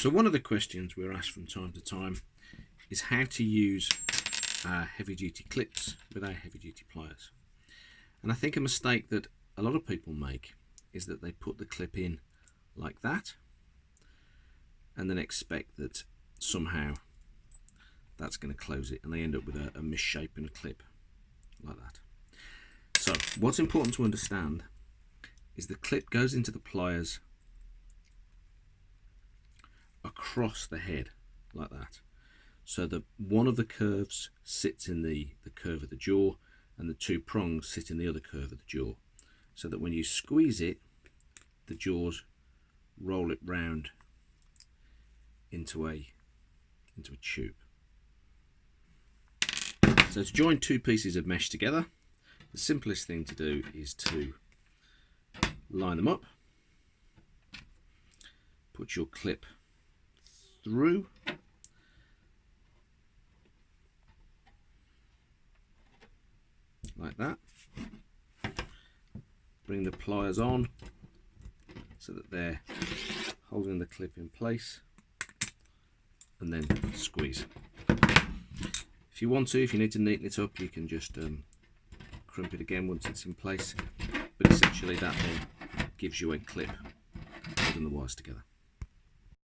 So one of the questions we're asked from time to time is how to use heavy duty clips with our heavy duty pliers. And I think a mistake that a lot of people make is that they put the clip in like that and then expect that somehow that's going to close it, and they end up with a misshapen clip like that. So what's important to understand is the clip goes into the pliers across the head like that, so that one of the curves sits in the curve of the jaw and the two prongs sit in the other curve of the jaw, so that when you squeeze it, the jaws roll it round into a tube. So to join two pieces of mesh together, the simplest thing to do is to line them up, put your clip through, like that, bring the pliers on so that they're holding the clip in place, and then squeeze. If you want to, if you need to neaten it up, you can just crimp it again once it's in place, but essentially that then gives you a clip holding the wires together.